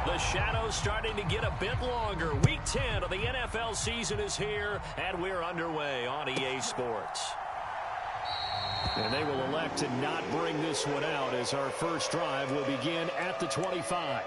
The shadow's starting to get a bit longer. Week 10 of the NFL season is here, and we're underway on EA Sports. And they will elect to not bring this one out as our first drive will begin at the 25.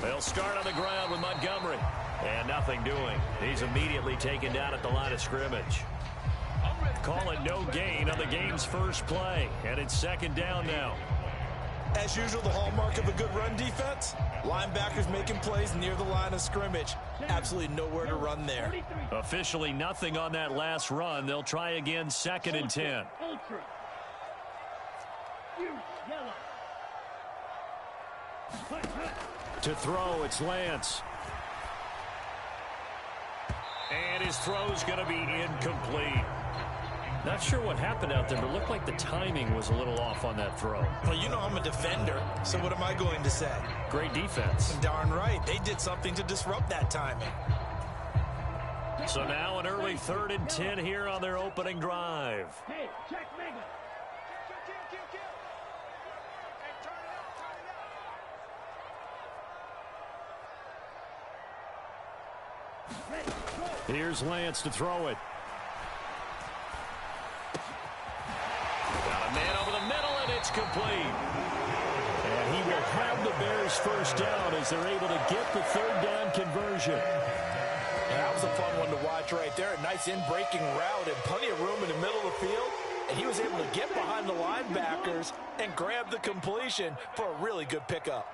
They'll start on the ground with Montgomery. And nothing doing. He's immediately taken down at the line of scrimmage. Call it no gain on the game's first play. And it's second down now. As usual, the hallmark of a good run defense, linebackers making plays near the line of scrimmage. Absolutely nowhere to run there. Officially nothing on that last run. They'll try again, second and 10. To throw, it's Lance. And his throw's going to be incomplete. Not sure what happened out there, but it looked like the timing was a little off on that throw. Well, you know I'm a defender, so what am I going to say? Great defense. Darn right. They did something to disrupt that timing. So now an early 3rd and 10 here on their opening drive. Hey, check Mega. Here's Lance to throw it. Got a man over the middle, and it's complete. And he will have the Bears first down as they're able to get the 3rd down conversion. Yeah, that was a fun one to watch right there. A nice in-breaking route and plenty of room in the middle of the field. And he was able to get behind the linebackers and grab the completion for a really good pickup.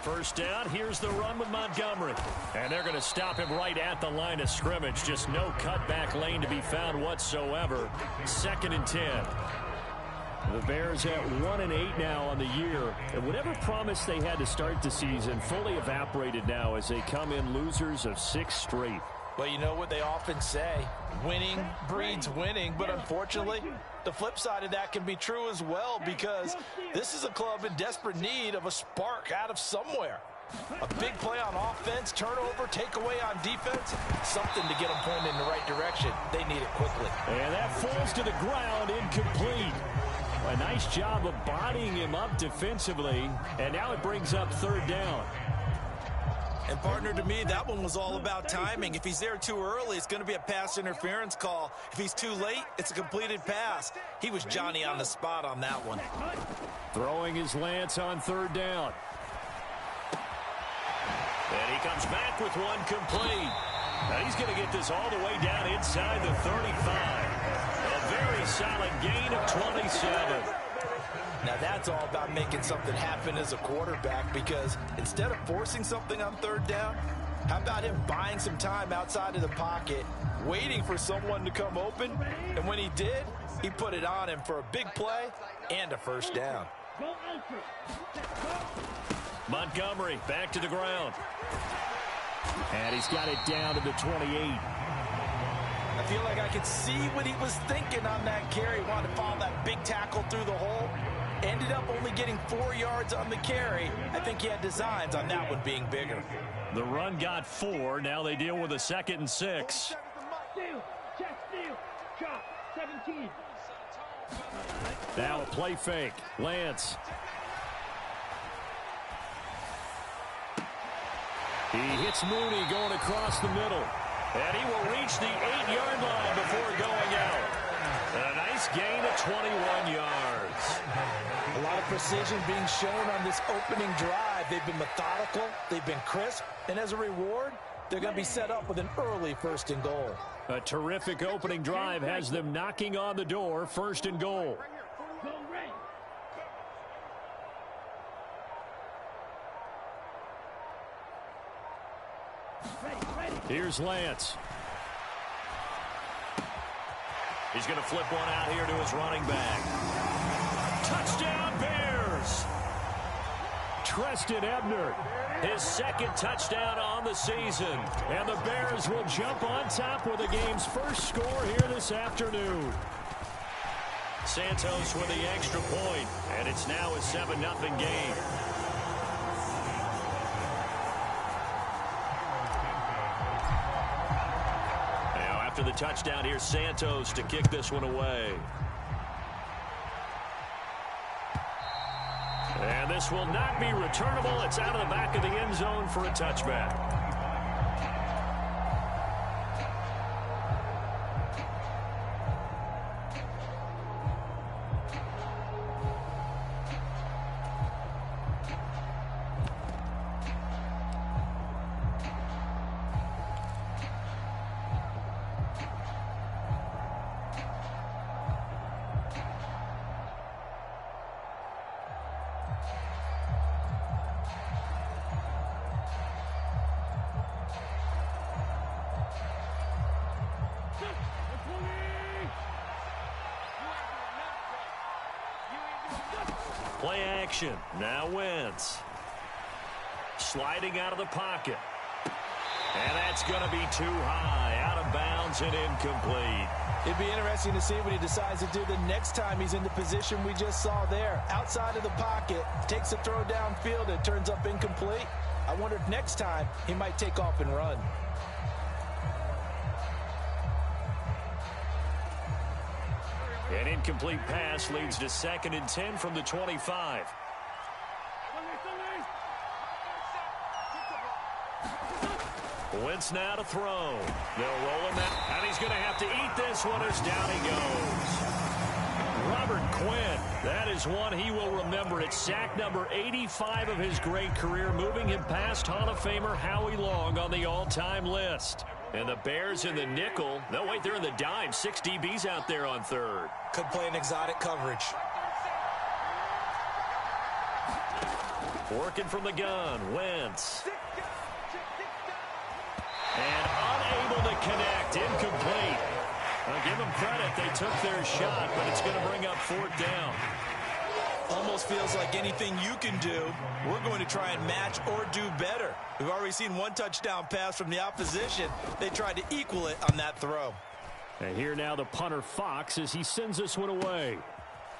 First down, here's the run with Montgomery. And they're going to stop him right at the line of scrimmage. Just no cutback lane to be found whatsoever. 2nd and 10. The Bears at 1-8 now on the year. And whatever promise they had to start the season fully evaporated now as they come in losers of 6 straight. Well, you know what they often say, winning breeds winning, but unfortunately, the flip side of that can be true as well because this is a club in desperate need of a spark out of somewhere. A big play on offense, turnover, takeaway on defense, something to get them pointed in the right direction. They need it quickly. And that falls to the ground, incomplete. A nice job of bodying him up defensively, and now it brings up 3rd down. And partner, to me, that one was all about timing. If he's there too early, it's going to be a pass interference call. If he's too late, it's a completed pass. He was Johnny on the spot on that one. Throwing his Lance on 3rd down. And he comes back with one complete. Now he's going to get this all the way down inside the 35. A very solid gain of 27. Now that's all about making something happen as a quarterback because instead of forcing something on 3rd down, how about him buying some time outside of the pocket, waiting for someone to come open, and when he did, he put it on him for a big play and a first down. Montgomery back to the ground. And he's got it down to the 28. I feel like I could see what he was thinking on that carry. Wanted to follow that big tackle through the hole. Ended up only getting 4 yards on the carry. I think he had designs on that one being bigger. The run got 4. Now they deal with a 2nd and 6. Steal. Check steal. Drop. 17. Now a play fake. Lance. He hits Mooney going across the middle. And he will reach the 8-yard line before going out. A nice gain of 21 yards. A lot of precision being shown on this opening drive. They've been methodical. They've been crisp. And as a reward, they're going to be set up with an early 1st and goal. A terrific opening drive has them knocking on the door. 1st and goal. Here's Lance. He's going to flip one out here to his running back. Touchdown, Bears! Treston Ebner, his second touchdown on the season. And the Bears will jump on top with the game's first score here this afternoon. Santos with the extra point, and it's now a 7-0 game. Now after the touchdown, here's Santos to kick this one away. And this will not be returnable. It's out of the back of the end zone for a touchback. Play action. Now Wentz. Sliding out of the pocket. And that's going to be too high. Out of bounds and incomplete. It'd be interesting to see what he decides to do the next time he's in the position we just saw there. Outside of the pocket, takes a throw downfield, and turns up incomplete. I wonder if next time he might take off and run. An incomplete pass leads to 2nd and 10 from the 25. Wentz now to throw. They'll roll him out, and he's going to have to eat this one as down he goes. Robert Quinn, that is one he will remember. It's sack number 85 of his great career, moving him past Hall of Famer Howie Long on the all-time list. And the Bears in the nickel. No, wait, they're in the dime. 6 DBs out there on third. Could play an exotic coverage. Working from the gun, Wentz. And unable to connect, incomplete. I'll give them credit, they took their shot, but it's going to bring up 4th down. Almost feels like anything you can do, we're going to try and match or do better. We've already seen one touchdown pass from the opposition. They tried to equal it on that throw. And here now the punter Fox as he sends this one away.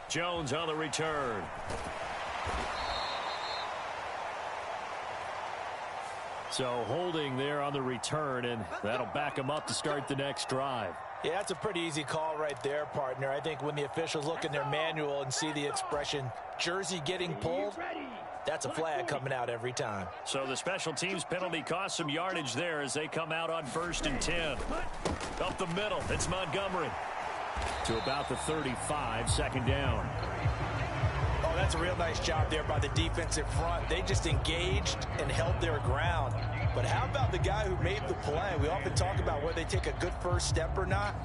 Jones on the return. So holding there on the return, and that'll back him up to start the next drive. Yeah, that's a pretty easy call right there, partner. I think when the officials look in their manual and see the expression jersey getting pulled, that's a flag coming out every time. So the special teams penalty cost some yardage there as they come out on 1st and 10. Up the middle, it's Montgomery. To about the 35, 2nd down. Oh, that's a real nice job there by the defensive front. They just engaged and held their ground. But how about the guy who made the play? We often talk about whether they take a good first step or not.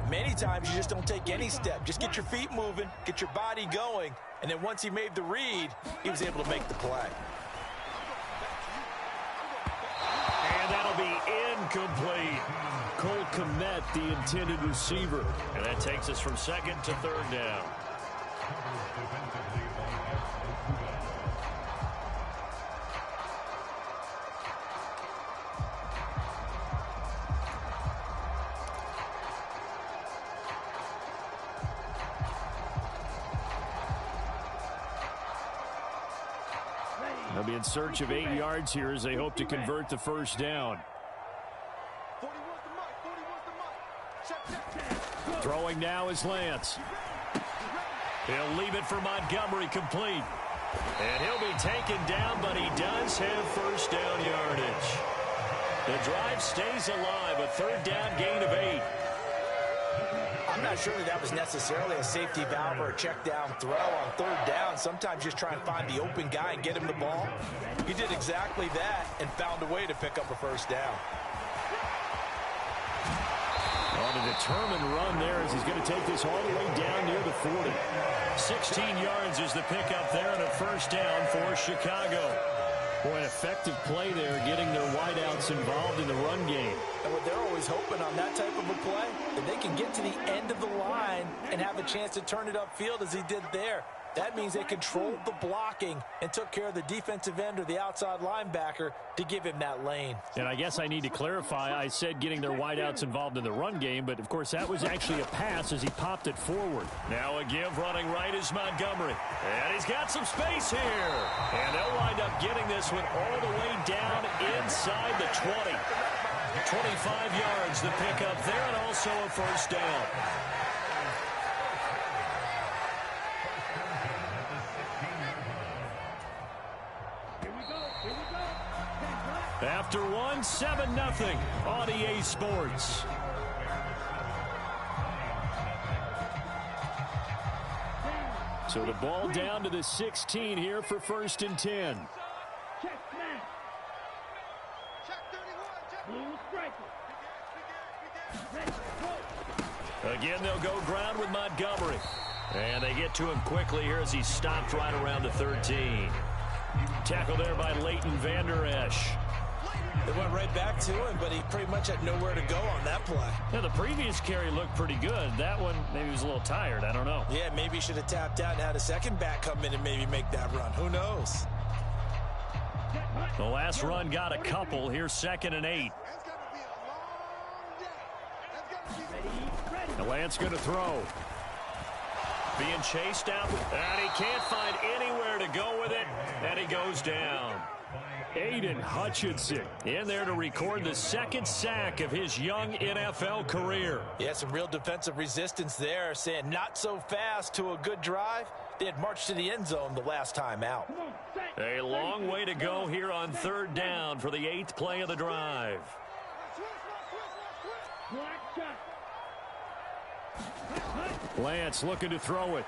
Many times you just don't take any step. Just get your feet moving, get your body going, and then once he made the read, he was able to make the play. And that'll be incomplete. Cole Kmet, the intended receiver. And that takes us from 2nd to 3rd down. They'll be in search of 8 yards here as they hope to convert the 1st down. Throwing now is Lance. He'll leave it for Montgomery, complete. And he'll be taken down, but he does have 1st down yardage. The drive stays alive, a 3rd down gain of 8. I'm not sure that was necessarily a safety valve or a check down throw on 3rd down. Sometimes just try and find the open guy and get him the ball. He did exactly that and found a way to pick up a 1st down. On a determined run there as he's going to take this all the way down near the 40. 16 yards is the pickup there and a 1st down for Chicago. Boy, an effective play there, getting their wideouts involved in the run game. And what they're always hoping on that type of a play, that they can get to the end of the line and have a chance to turn it upfield as he did there. That means they controlled the blocking and took care of the defensive end or the outside linebacker to give him that lane. And I guess I need to clarify, I said getting their wideouts involved in the run game, but of course that was actually a pass as he popped it forward. Now a give running right is Montgomery. And he's got some space here. And they'll wind up getting this one all the way down inside the 20. 25 yards the pickup there, and also a first down. After one, 7-0 on EA Sports. So the ball down to the 16 here for 1st and 10. Check smash. Check 31. Blue striker. Again, they'll go ground with Montgomery. And they get to him quickly here as he stopped right around the 13. Tackled there by Leighton Vander Esch. They went right back to him, but he pretty much had nowhere to go on that play. Now, the previous carry looked pretty good. That one, maybe he was a little tired. I don't know. Yeah, maybe he should have tapped out and had a second back come in and maybe make that run. Who knows? The last run got a couple. Here's 2nd and 8. The Lance going to throw. Being chased out, and he can't find anywhere to go with it, and he goes down. Aiden Hutchinson in there to record the 2nd sack of his young NFL career. Yeah, some real defensive resistance there, saying not so fast to a good drive. They had marched to the end zone the last time out. A long way to go here on 3rd down for the 8th play of the drive. Lance looking to throw it.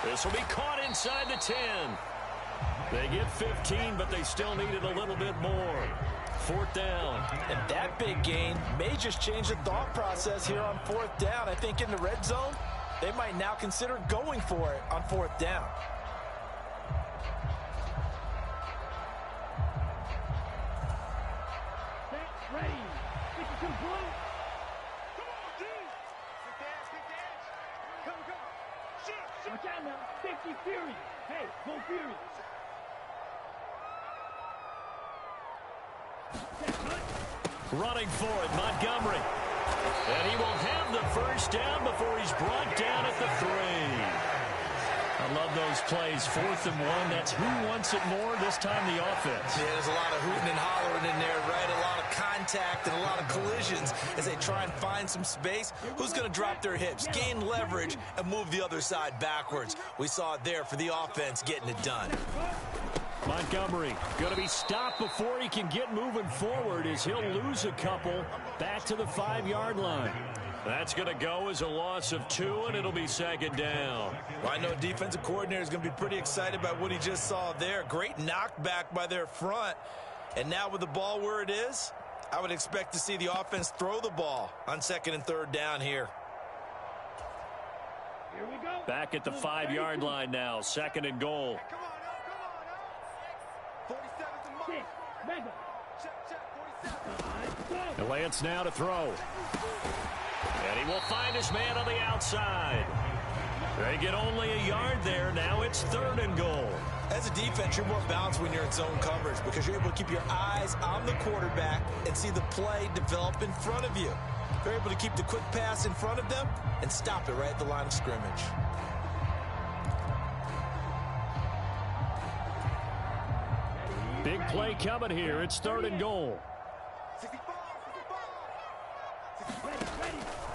This will be caught inside the 10. They get 15, but they still needed a little bit more. 4th down. And that big gain may just change the thought process here on 4th down. I think in the red zone, they might now consider going for it on 4th down. Set, ready. 52 blue. Come on, D. Come. Shoot. Watch out now. 50 Fury. Hey, go Fury. Running for it, Montgomery. And he will have the first down before he's brought down at the 3. I love those plays. 4th and 1. That's who wants it more, this time the offense. Yeah, there's a lot of hooting and hollering in there, right? A lot of contact and a lot of collisions as they try and find some space. Who's going to drop their hips, gain leverage, and move the other side backwards? We saw it there for the offense getting it done. Montgomery going to be stopped before he can get moving forward as he'll lose a couple back to the 5-yard line. That's going to go as a loss of 2, and it'll be 2nd down. Well, I know defensive coordinator is going to be pretty excited about what he just saw there. Great knockback by their front. And now with the ball where it is, I would expect to see the offense throw the ball on 2nd and 3rd down here. Here we go. Back at the 5-yard line now, 2nd and goal. Mega. The Lance now to throw. And he will find his man on the outside. They get only a yard there. Now it's 3rd and goal. As a defense, you're more balanced when you're in zone coverage because you're able to keep your eyes on the quarterback and see the play develop in front of you. You're able to keep the quick pass in front of them and stop it right at the line of scrimmage. Big play coming here. It's 3rd and goal.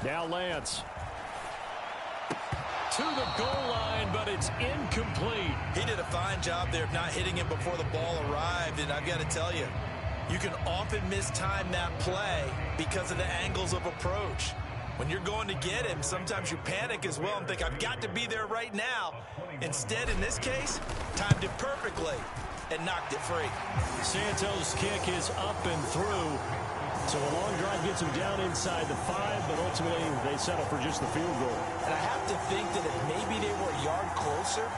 Now Lance. To the goal line, but it's incomplete. He did a fine job there of not hitting him before the ball arrived, and I've got to tell you, you can often mistime that play because of the angles of approach. When you're going to get him, sometimes you panic as well and think, I've got to be there right now. Instead, in this case, timed it perfectly and knocked it free. Santos' kick is up and through. So a long drive gets him down inside the 5, but ultimately they settle for just the field goal. And I have to think that if maybe they were a yard closer,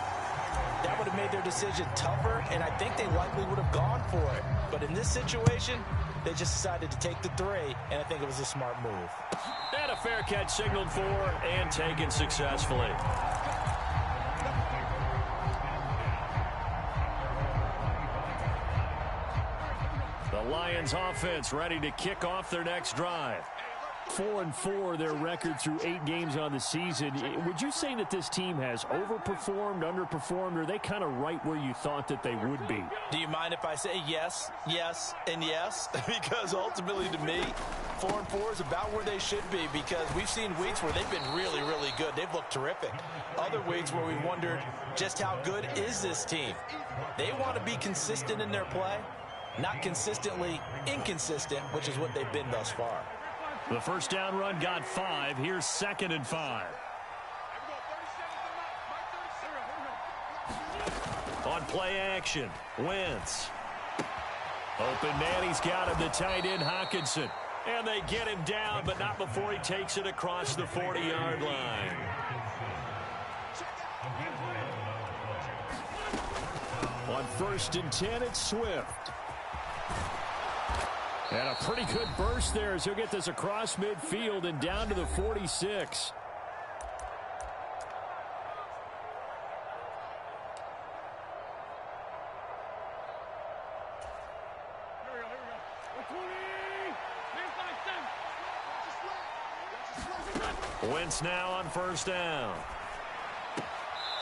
that would have have made their decision tougher, and I think they likely would have gone for it. But in this situation, they just decided to take the 3, and I think it was a smart move. And a fair catch signaled for and taken successfully. The Lions offense ready to kick off their next drive. 4-4 their record through 8 games on the season. Would you say that this team has overperformed, underperformed, or are they kind of right where you thought that they would be? Do you mind if I say yes, yes, and yes? Because ultimately to me, 4-4 is about where they should be, because we've seen weeks where they've been really, really good. They've looked terrific. Other weeks where we wondered just how good is this team. They want to be consistent in their play, not consistently inconsistent, which is what they've been thus far. The first down run got 5. Here's 2nd and 5. On play action, Wentz. Open man, he's got him, the tight end, Hockenson. And they get him down, but not before he takes it across the 40-yard line. On 1st and 10, it's Swift. And a pretty good burst there as he'll get this across midfield and down to the 46. Wentz now on 1st down.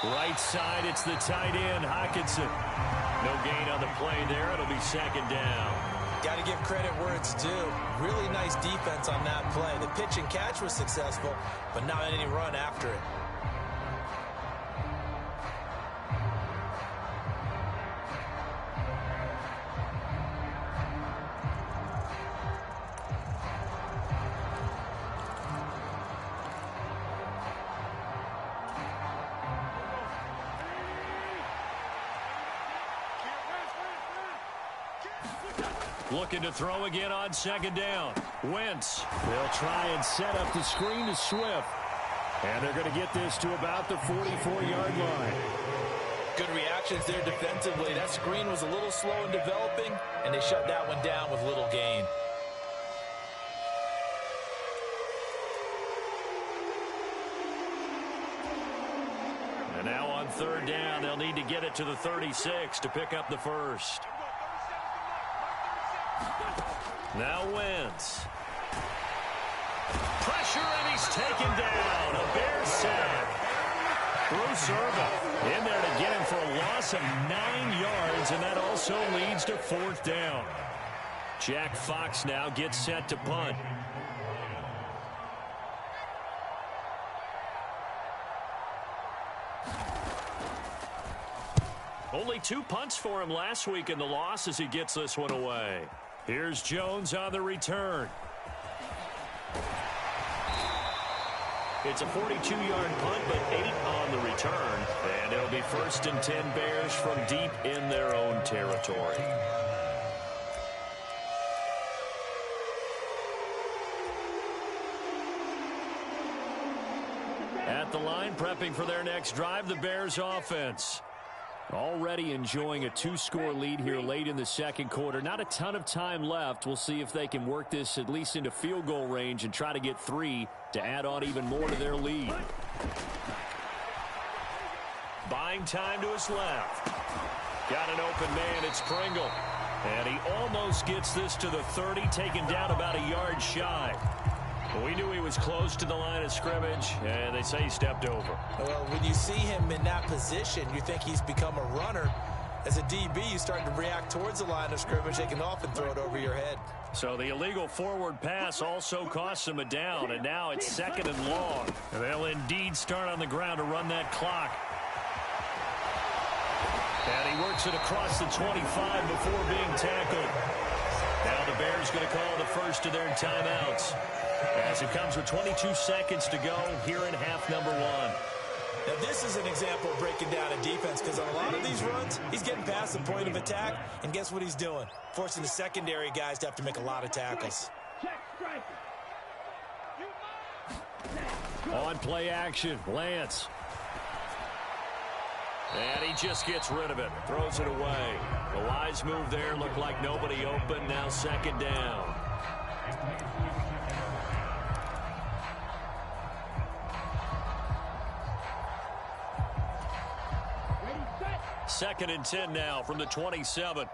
Right side, it's the tight end, Hockenson. No gain on the play there. It'll be 2nd down. Got to give credit where it's due. Really nice defense on that play. The pitch and catch was successful, but not any run after it. Looking to throw again on 2nd down. Wentz. They'll try and set up the screen to Swift. And they're going to get this to about the 44-yard line. Good reactions there defensively. That screen was a little slow in developing, and they shut that one down with little gain. And now on 3rd down, they'll need to get it to the 36 to pick up the 1st. Now Wentz. Pressure, and he's taken down. A Bear sack. Bruce Irvin in there to get him for a loss of 9 yards, and that also leads to 4th down. Jack Fox now gets set to punt. Only 2 punts for him last week in the loss as he gets this one away. Here's Jones on the return. It's a 42-yard punt, but 8 on the return. And it'll be 1st and 10 Bears from deep in their own territory. At the line, prepping for their next drive, the Bears offense. Already enjoying a 2-score lead here late in the 2nd quarter. Not a ton of time left. We'll see if they can work this at least into field goal range and try to get 3 to add on even more to their lead. Buying time to his left. Got an open man. It's Pringle. And he almost gets this to the 30, taken down about a yard shy. We knew he was close to the line of scrimmage, and they say he stepped over. Well, when you see him in that position, you think he's become a runner. As a DB, you start to react towards the line of scrimmage. They can often throw it over your head. So the illegal forward pass also costs him a down, and now it's 2nd and long. And they'll indeed start on the ground to run that clock. And he works it across the 25 before being tackled. Now the Bears going to call the first of their timeouts, as it comes with 22 seconds to go here in half number 1. Now this is an example of breaking down a defense, because on a lot of these runs, he's getting past the point of attack, and guess what he's doing? Forcing the secondary guys to have to make a lot of tackles. On play action, Lance. And he just gets rid of it, throws it away. A wise move there, looked like nobody open, now second down. Second and 10 now from the 27.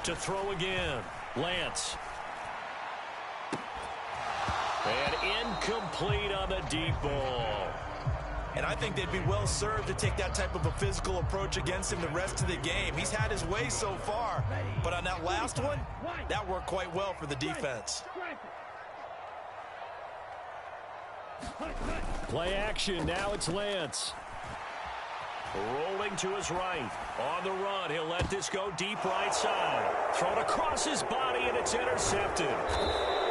To throw again, Lance. And incomplete on the deep ball. And I think they'd be well served to take that type of a physical approach against him the rest of the game. He's had his way so far, but on that last one, that worked quite well for the defense. Play action, now it's Lance. Rolling to his right. On the run, he'll let this go deep right side. Thrown across his body, and it's intercepted.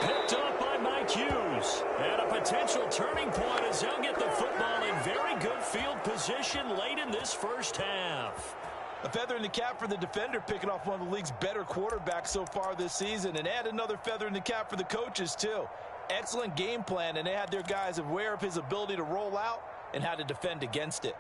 Picked up by Mike Hughes. And a potential turning point as they'll get the football in very good field position late in this first half. A feather in the cap for the defender, picking off one of the league's better quarterbacks so far this season. And add another feather in the cap for the coaches, too. Excellent game plan, and they had their guys aware of his ability to roll out and how to defend against it.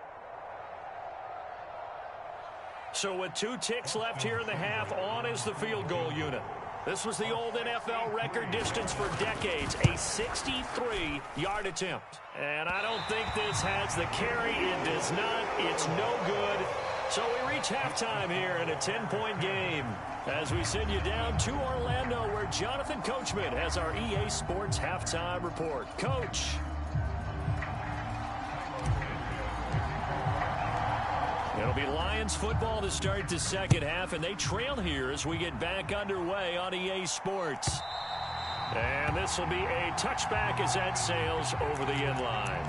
So with 2 ticks left here in the half, on is the field goal unit. This was the old NFL record distance for decades, a 63-yard attempt. And I don't think this has the carry. It does not. It's no good. So we reach halftime here in a 10-point game as we send you down to Orlando, where Jonathan Coachman has our EA Sports halftime report. Coach. It'll be Lions football to start the second half, and they trail here as we get back underway on EA Sports. And this will be a touchback as that sails over the end line.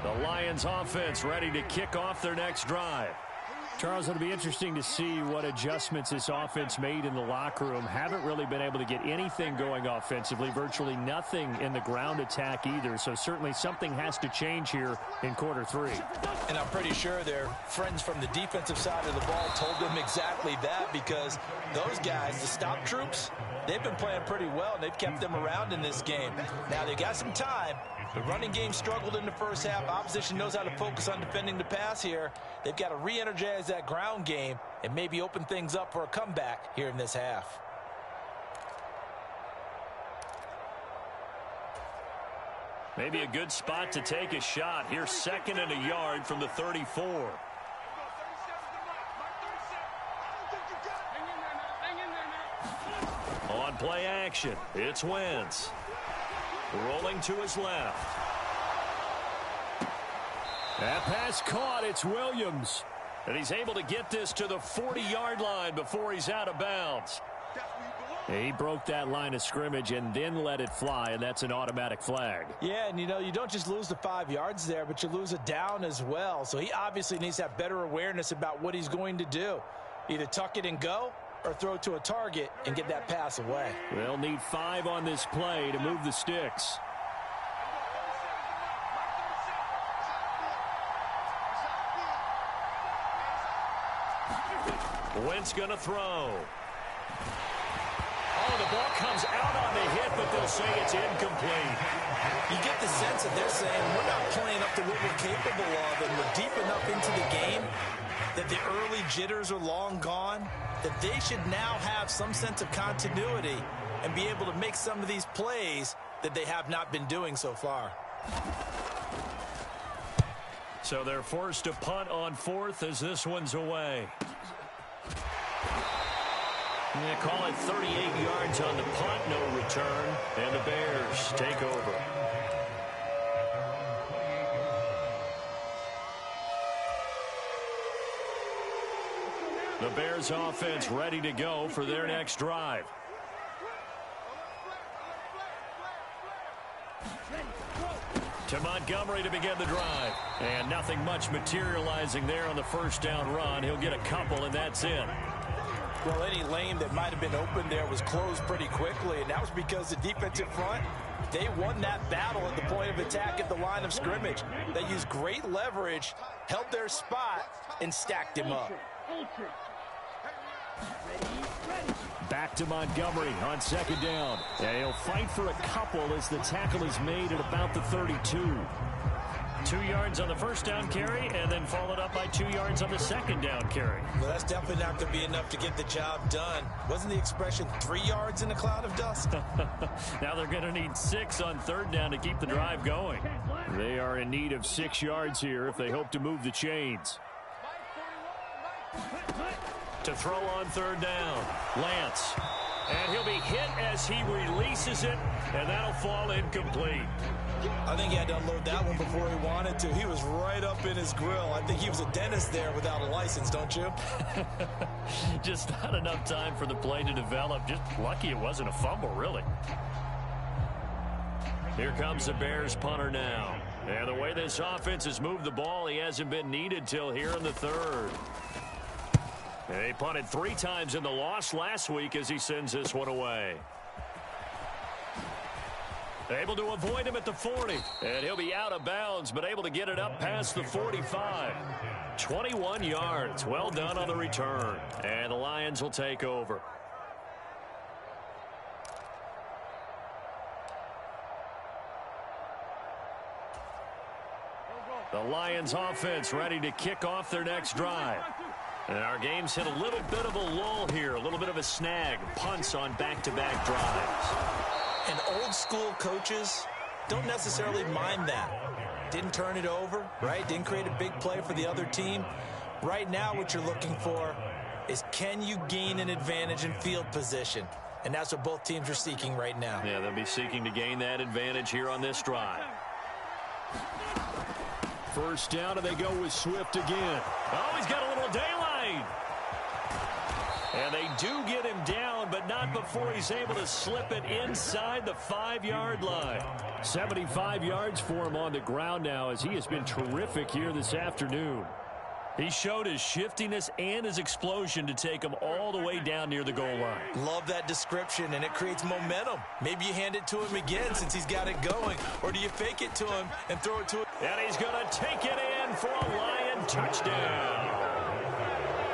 The Lions offense ready to kick off their next drive. Charles, it'll be interesting to see what adjustments this offense made in the locker room. Haven't really been able to get anything going offensively, virtually nothing in the ground attack either. So certainly something has to change here in quarter 3. And I'm pretty sure their friends from the defensive side of the ball told them exactly that, because those guys, the stop troops, they've been playing pretty well, and they've kept them around in this game. Now, they got some time. The running game struggled in the first half. Opposition knows how to focus on defending the pass here. They've got to re-energize that ground game and maybe open things up for a comeback here in this half. Maybe a good spot to take a shot. Here's second and a yard from the 34. On play action, it's Wentz. Rolling to his left. That pass caught. It's Williams. And he's able to get this to the 40-yard line before he's out of bounds. He broke that line of scrimmage and then let it fly, and that's an automatic flag. Yeah, and you know, you don't just lose the 5 yards there, but you lose a down as well. So he obviously needs to have better awareness about what he's going to do. Either tuck it and go, or throw to a target and get that pass away. They'll need 5 on this play to move the sticks. Wentz going to throw. Oh, the ball comes out on the hit, but they'll say it's incomplete. You get the sense that they're saying we're not playing up to what we're capable of, and we're deep enough into the game that the early jitters are long gone, that they should now have some sense of continuity and be able to make some of these plays that they have not been doing so far. So they're forced to punt on 4th as this one's away. They call it 38 yards on the punt, no return, and the Bears take over. The Bears offense ready to go for their next drive. To Montgomery to begin the drive. And nothing much materializing there on the first down run. He'll get a couple, and that's it. Well, any lane that might have been open there was closed pretty quickly, and that was because the defensive front, they won that battle at the point of attack at the line of scrimmage. They used great leverage, held their spot, and stacked him up. Back to Montgomery on second down. And he'll fight for a couple as the tackle is made at about the 32. 2 yards on the first down carry, and then followed up by 2 yards on the second down carry. Well, that's definitely not going to be enough to get the job done. Wasn't the expression 3 yards in a cloud of dust? Now they're going to need 6 on third down to keep the drive going. They are in need of 6 yards here if they hope to move the chains. To throw on third down, Lance. And he'll be hit as he releases it, and that'll fall incomplete. I think he had to unload that one before he wanted to. He was right up in his grill. I think he was a dentist there without a license, don't you? Just not enough time for the play to develop. Just lucky it wasn't a fumble, really. Here comes the Bears punter now. And the way this offense has moved the ball, he hasn't been needed till here in the third. They punted 3 times in the loss last week as he sends this one away. Able to avoid him at the 40. And he'll be out of bounds, but able to get it up past the 45. 21 yards. Well done on the return. And the Lions will take over. The Lions offense ready to kick off their next drive. And our game's hit a little bit of a lull here, a little bit of a snag. Punts on back-to-back drives. And old-school coaches don't necessarily mind that. Didn't turn it over, right? Didn't create a big play for the other team. Right now what you're looking for is, can you gain an advantage in field position? And that's what both teams are seeking right now. Yeah, they'll be seeking to gain that advantage here on this drive. First down, and they go with Swift again. Oh, he's got a little daylight. And they do get him down, but not before he's able to slip it inside the 5-yard line. 75 yards for him on the ground now, as he has been terrific here this afternoon. He showed his shiftiness and his explosion to take him all the way down near the goal line. Love that description, and it creates momentum. Maybe you hand it to him again since he's got it going, or do you fake it to him and throw it to him? And he's going to take it in for a Lion touchdown.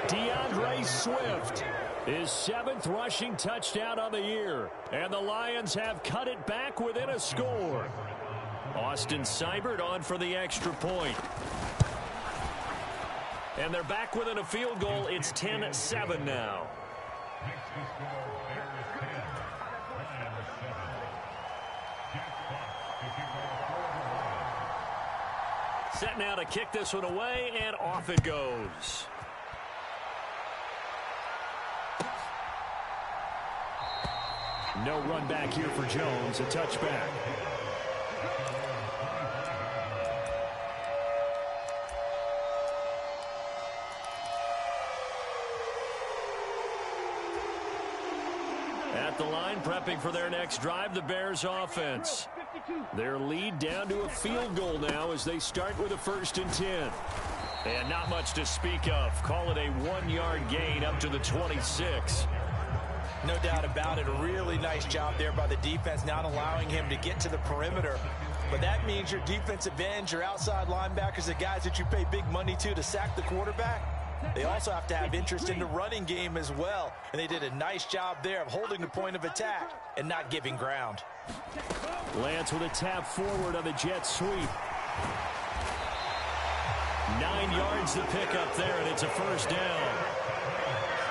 DeAndre Swift, his 7th rushing touchdown on the year. And the Lions have cut it back within a score. Austin Seibert on for the extra point. And they're back within a field goal. It's 10-7 now. Set now to kick this one away, and off it goes. No run back here for Jones, a touchback. At the line, prepping for their next drive, the Bears offense. Their lead down to a field goal now as they start with a 1st and 10. And not much to speak of. Call it a 1-yard gain up to the 26. No doubt about it. A really nice job there by the defense, not allowing him to get to the perimeter. But that means your defensive ends, your outside linebackers, the guys that you pay big money to sack the quarterback, they also have to have interest in the running game as well. And they did a nice job there of holding the point of attack and not giving ground. Lance with a tap forward on the jet sweep. 9 yards to pick up there, and it's a 1st down.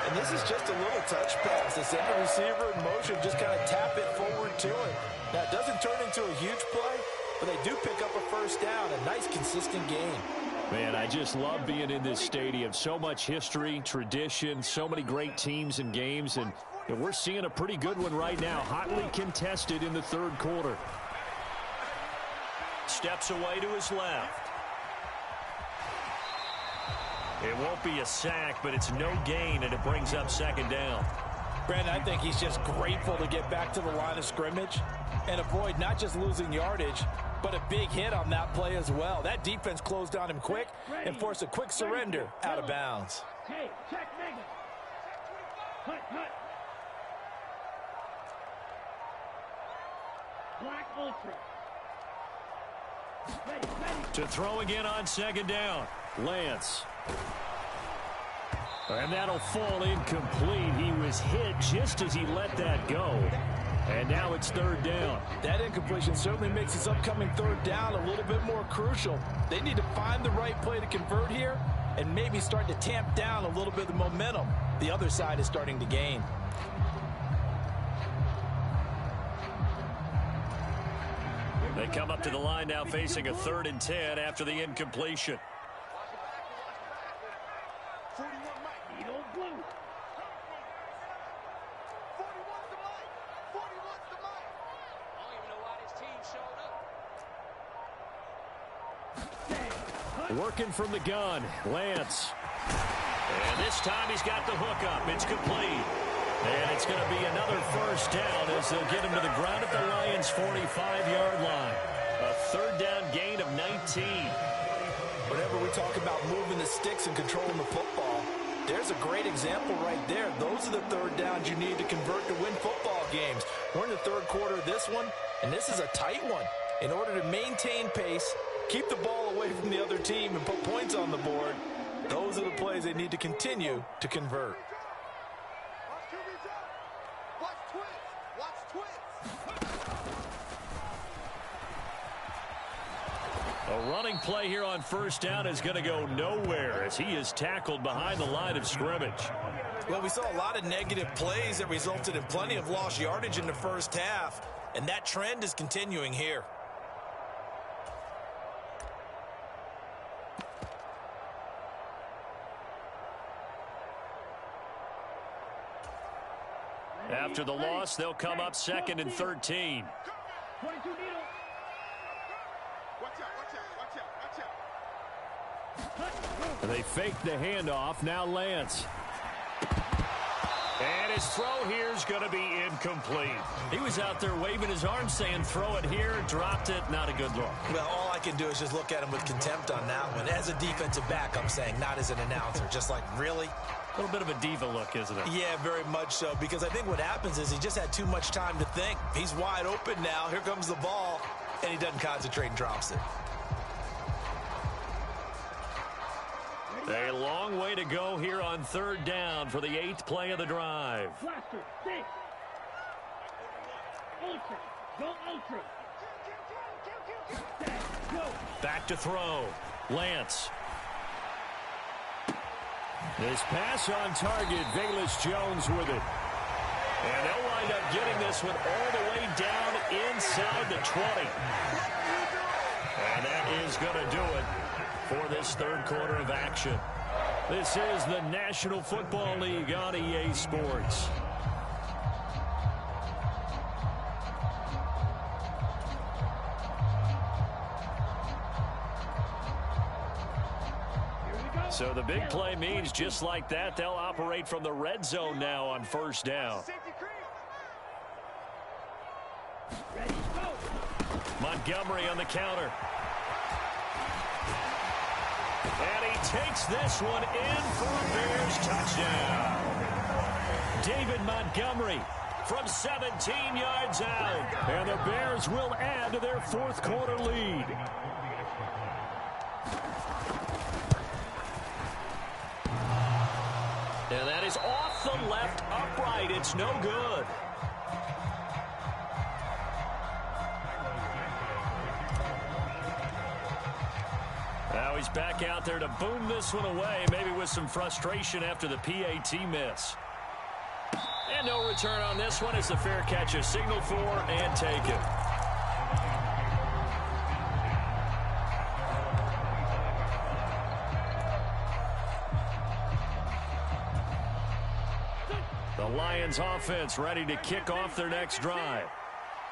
And this is just a little touch pass. They send the receiver in motion, just kind of tap it forward to him. Now, it doesn't turn into a huge play, but they do pick up a 1st down. A nice, consistent game. Man, I just love being in this stadium. So much history, tradition, so many great teams and games, and we're seeing a pretty good one right now, hotly contested in the 3rd quarter. Steps away to his left. It won't be a sack, but it's no gain, and it brings up 2nd down. Brandon, I think he's just grateful to get back to the line of scrimmage and avoid not just losing yardage, but a big hit on that play as well. That defense closed on him quick and forced a quick surrender out of bounds. Hut. Black Ultra. Ready. To throw again on second down. Lance. And that'll fall incomplete. He was hit just as he let that go. And now it's third down. That incompletion certainly makes this upcoming third down a little bit more crucial. They need to find the right play to convert here and maybe start to tamp down a little bit of the momentum the other side is starting to gain. They come up to the line now facing a 3rd and 10 after the incompletion. Working from the gun, Lance. And this time he's got the hook up. It's complete. And it's going to be another first down as they'll get him to the ground at the Lions' 45-yard line. A 3rd down gain of 19. Whenever we talk about moving the sticks and controlling the football, there's a great example right there. Those are the 3rd downs you need to convert to win football games. We're in the 3rd quarter of this one, and this is a tight one. In order to maintain pace, keep the ball away from the other team, and put points on the board, those are the plays they need to continue to convert. A running play here on first down is going to go nowhere as he is tackled behind the line of scrimmage. Well, we saw a lot of negative plays that resulted in plenty of lost yardage in the first half, and that trend is continuing here. After the loss, they'll come up 2nd and 13. 22 needle. They fake the handoff. Now Lance. And his throw here is going to be incomplete. He was out there waving his arms saying throw it here, dropped it, not a good look. Well, all I can do is just look at him with contempt on that one. As a defensive back, I'm saying, not as an announcer. Just like, really? A little bit of a diva look, isn't it? Yeah, very much so, because I think what happens is he just had too much time to think. He's wide open now. Here comes the ball, and he doesn't concentrate and drops it. A long way to go here on 3rd down for the 8th play of the drive. Blaster, 6. Ultra, go Ultra. Go. Back to throw. Lance. This pass on target. Velus Jones with it. And they'll wind up getting this one all the way down inside the 20. And that is going to do it for this 3rd quarter of action. This is the National Football League on EA Sports. So the big play means just like that, they'll operate from the red zone now on first down. Ready, go. Montgomery on the counter. And he takes this one in for a Bears touchdown. David Montgomery from 17 yards out. And the Bears will add to their 4th quarter lead. And that is off the left upright. It's no good. Now he's back out there to boom this one away, maybe with some frustration after the PAT miss. And no return on this one as the fair catch is signaled for and taken. The Lions offense ready to kick off their next drive.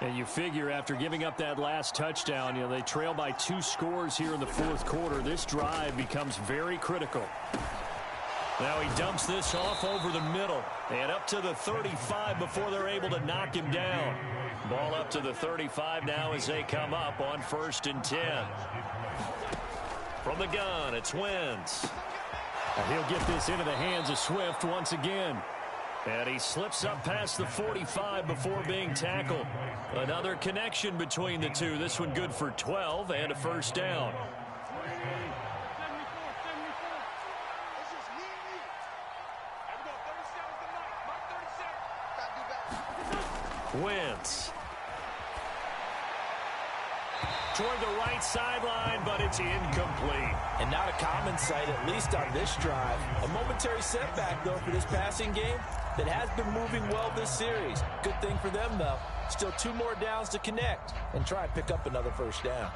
And you figure after giving up that last touchdown, they trail by 2 scores here in the 4th quarter. This drive becomes very critical. Now he dumps this off over the middle and up to the 35 before they're able to knock him down. Ball up to the 35 now as they come up on 1st and 10. From the gun, it's Wentz. And he'll get this into the hands of Swift once again. And he slips up past the 45 before being tackled. Another connection between the two. This one good for 12 and a first down. Wentz. Toward the right sideline, but it's incomplete. And not a common sight, at least on this drive. A momentary setback, though, for this passing game that has been moving well this series. Good thing for them, though. Still 2 more downs to connect and try and pick up another first down.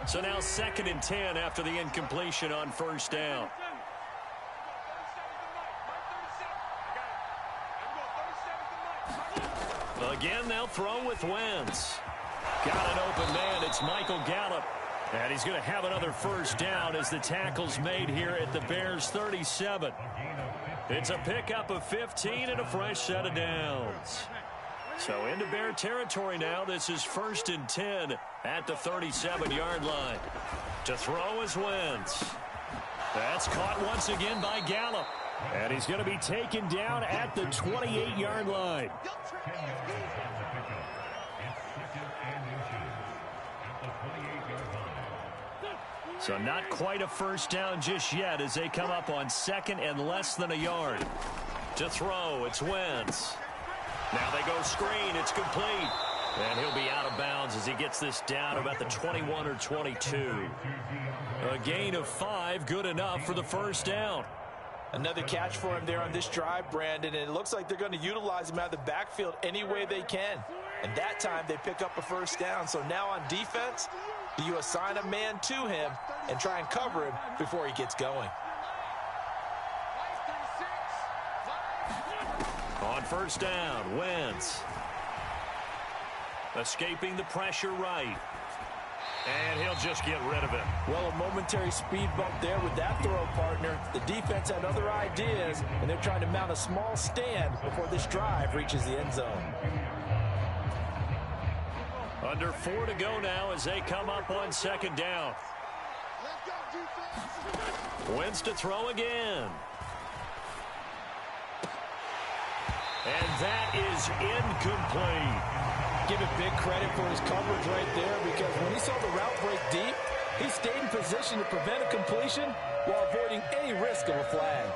So now 2nd and 10 after the incompletion on first down. Again, they'll throw with Wentz. Got an open man. It's Michael Gallup. And he's going to have another first down as the tackle's made here at the Bears' 37. It's a pickup of 15 and a fresh set of downs. So into Bear territory now. This is 1st and 10 at the 37-yard line. To throw is Wentz. That's caught once again by Gallup. And he's going to be taken down at the 28-yard line. So not quite a first down just yet as they come up on 2nd and less than a yard. To throw, it's Wentz. Now they go screen. It's complete. And he'll be out of bounds as he gets this down about the 21 or 22. A gain of 5, good enough for the first down. Another catch for him there on this drive, Brandon, and it looks like they're going to utilize him out of the backfield any way they can. And that time they pick up a first down. So now on defense, you assign a man to him and try and cover him before he gets going. On first down, Wentz. Escaping the pressure right. And he'll just get rid of it. Well, a momentary speed bump there with that throw, partner. The defense had other ideas, and they're trying to mount a small stand before this drive reaches the end zone. Under 4 to go now as they come up on 2nd down. Wentz to throw again. And that is incomplete. Give him big credit for his coverage right there, because when he saw the route break deep, he stayed in position to prevent a completion while avoiding any risk of a flag.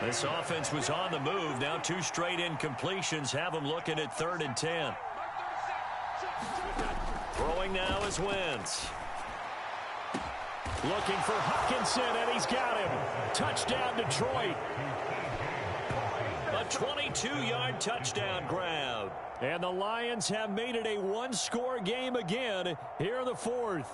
This offense was on the move. Now 2 straight incompletions have them looking at 3rd and 10. Throwing now is Wentz. Looking for Hutchinson, and he's got him. Touchdown, Detroit. A 22-yard touchdown grab. And the Lions have made it a 1-score game again here in the 4th.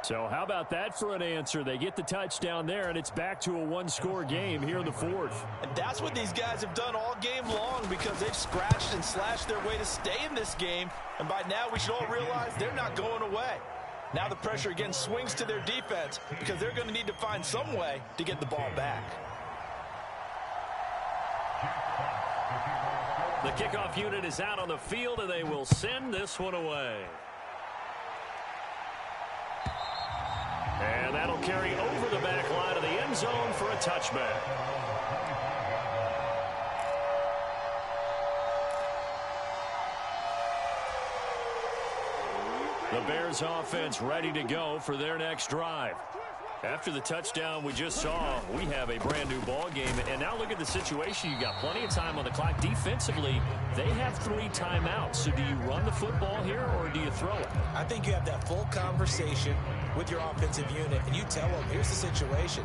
So how about that for an answer? They get the touchdown there, and it's back to a 1-score game here in the 4th. And that's what these guys have done all game long, because they've scratched and slashed their way to stay in this game. And by now we should all realize they're not going away. Now the pressure again swings to their defense, because they're going to need to find some way to get the ball back. The kickoff unit is out on the field, and they will send this one away. And that'll carry over the back line of the end zone for a touchback. The Bears offense ready to go for their next drive. After the touchdown we just saw, we have a brand new ball game. And now look at the situation. You got plenty of time on the clock. Defensively, they have 3 timeouts. So do you run the football here or do you throw it? I think you have that full conversation with your offensive unit, and you tell them, here's the situation.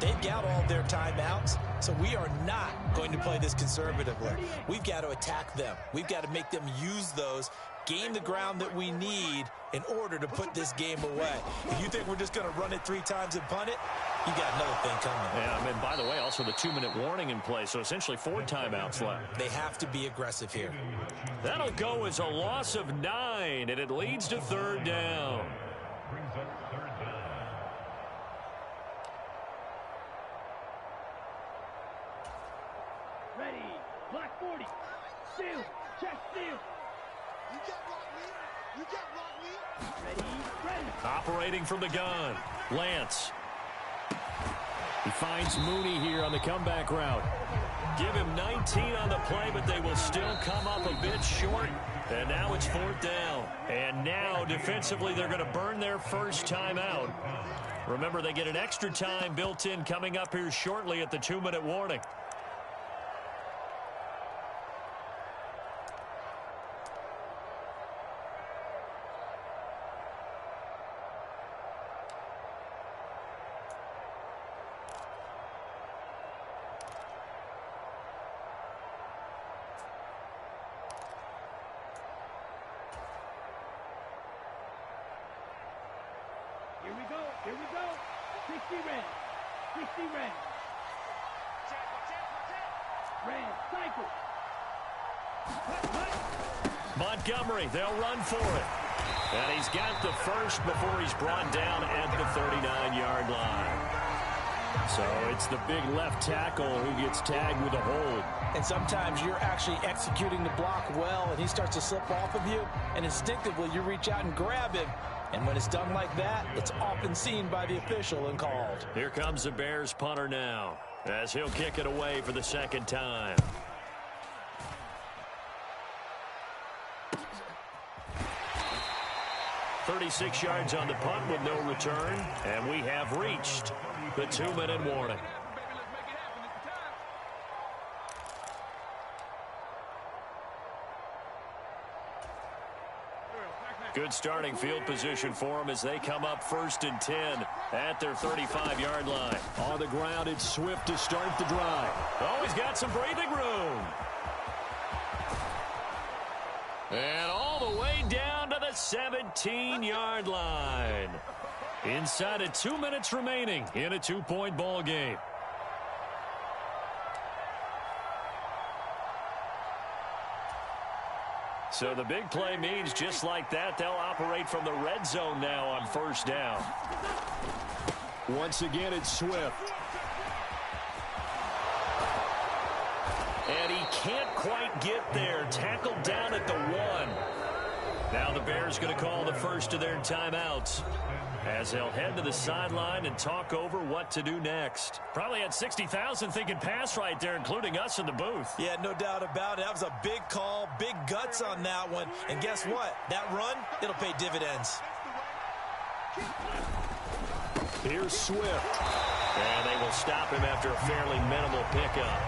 They've got all their timeouts, so we are not going to play this conservatively. We've got to attack them. We've got to make them use those, gain the ground that we need in order to put this game away. If you think we're just going to run it 3 times and punt it, you got another thing coming. Yeah, and by the way, also the 2-minute warning in play, so essentially 4 timeouts left. They have to be aggressive here. That'll go as a loss of 9, and it leads to 3rd down. Ready. Black 40. Steal. Check steal. Operating from the gun, Lance. He finds Mooney here on the comeback route. Give him 19 on the play, but they will still come up a bit short. And now it's 4th down. And now, defensively, they're going to burn their first time out. Remember, they get an extra time built in coming up here shortly at the 2-minute warning. Here we go. 60 red. 60 red. Red, cycle. Montgomery, they'll run for it. And he's got the first before he's brought down at the 39-yard line. So it's the big left tackle who gets tagged with a hold. And sometimes you're actually executing the block well, and he starts to slip off of you, and instinctively you reach out and grab him. And when it's done like that, it's often seen by the official and called. Here comes the Bears punter now, as he'll kick it away for the second time. .36 yards on the punt with no return, and we have reached the 2-minute warning. Good starting field position for them as they come up 1st and 10 at their 35-yard line. On the ground, it's Swift to start the drive. Oh, he's got some breathing room. And all the way down to the 17-yard line. Inside of 2 minutes remaining in a 2-point ball game. So the big play means just like that, they'll operate from the red zone now on 1st down. Once again, it's Swift. And he can't quite get there. Tackled down at the 1. Now the Bears going to call the first of their timeouts, as they'll head to the sideline and talk over what to do next. Probably had 60,000 thinking pass right there, including us in the booth. Yeah, no doubt about it. That was a big call, big guts on that one. And guess what? That run, it'll pay dividends. Here's Swift. And they will stop him after a fairly minimal pickup.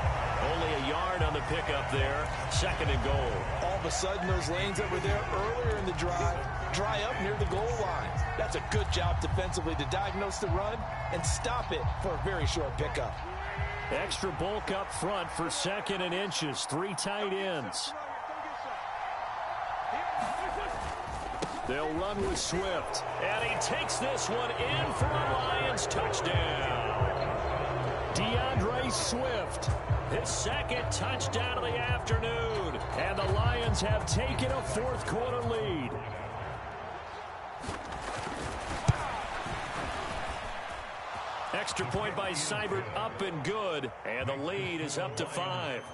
Only a yard on the pickup there. 2nd and goal. All of a sudden, those lanes that were there earlier in the drive dry up near the goal line. That's a good job defensively to diagnose the run and stop it for a very short pickup. Extra bulk up front for 2nd and inches. 3 tight ends. They'll run with Swift. And he takes this one in for a Lions touchdown. DeAndre Swift. His 2nd touchdown of the afternoon. And the Lions have taken a 4th quarter lead. Extra point by Seibert, up and good. And the lead is up to 5.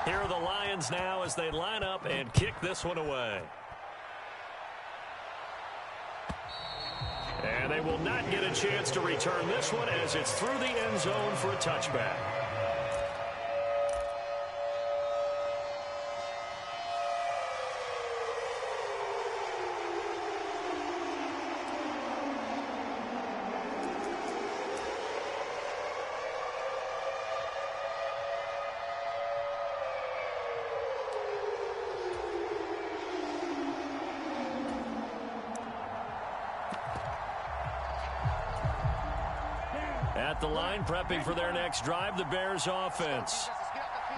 Here are the Lions now as they line up and kick this one away. And they will not get a chance to return this one as it's through the end zone for a touchback. At the line, prepping for their next drive, the Bears offense.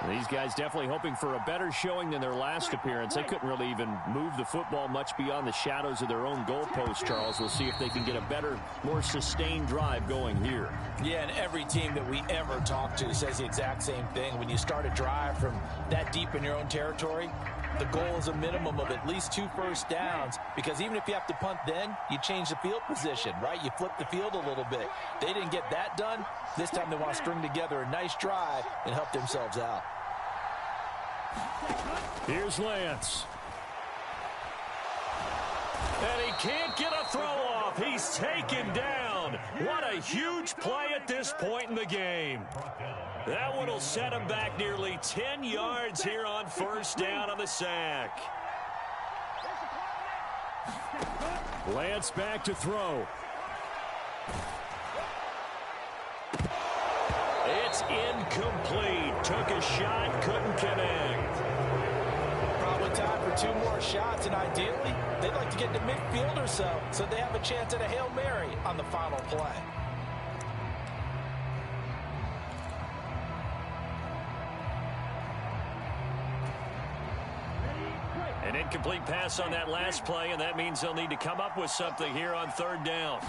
These guys definitely hoping for a better showing than their last appearance. They couldn't really even move the football much beyond the shadows of their own goalpost, Charles. We'll see if they can get a better, more sustained drive going here. Yeah, and every team that we ever talk to says the exact same thing. When you start a drive from that deep in your own territory, the goal is a minimum of at least 2 first downs, because even if you have to punt then, you change the field position, right? You flip the field a little bit. They didn't get that done. This time they want to string together a nice drive and help themselves out. Here's Lance. And he can't get a throw off. He's taken down. What a huge play at this point in the game. That one will set him back nearly 10 yards here on first down on the sack. Lance back to throw. It's incomplete. Took a shot, couldn't connect. Probably time for 2 more shots, and ideally, they'd like to get to midfield or so they have a chance at a Hail Mary on the final play. An incomplete pass on that last play, and that means they'll need to come up with something here on third down.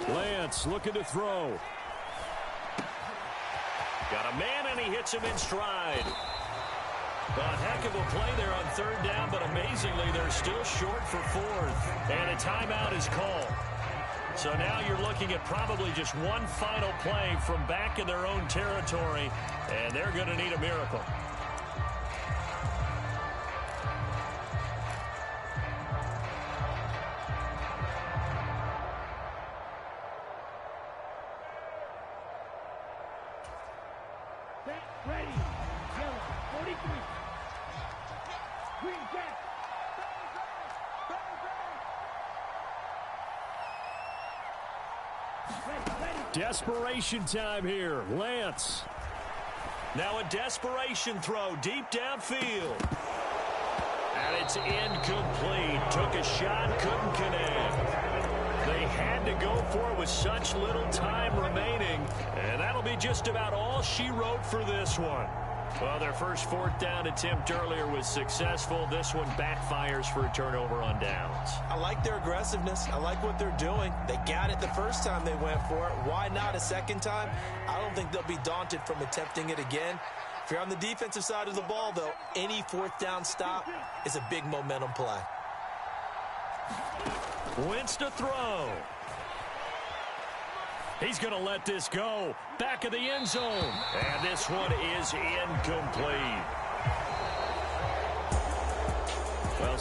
Lance looking to throw. Got a man, and he hits him in stride. A heck of a play there on third down, but amazingly, they're still short for fourth. And a timeout is called. So now you're looking at probably just one final play from back in their own territory, and they're going to need a miracle. Ready. Yellow. 43. Green jack. Ready. Desperation time here. Lance. Now a desperation throw deep downfield. And it's incomplete. Took a shot, couldn't connect. They had to go for it with such little time remaining, and that'll be just about all she wrote for this one. Well, their first fourth down attempt earlier was successful. This one backfires for a turnover on downs. I like their aggressiveness. I like what they're doing. They got it the first time they went for it. Why not a second time? I don't think they'll be daunted from attempting it again. If you're on the defensive side of the ball, though, any fourth down stop is a big momentum play. Wentz to throw. He's going to let this go. Back of the end zone. And this one is incomplete. Well,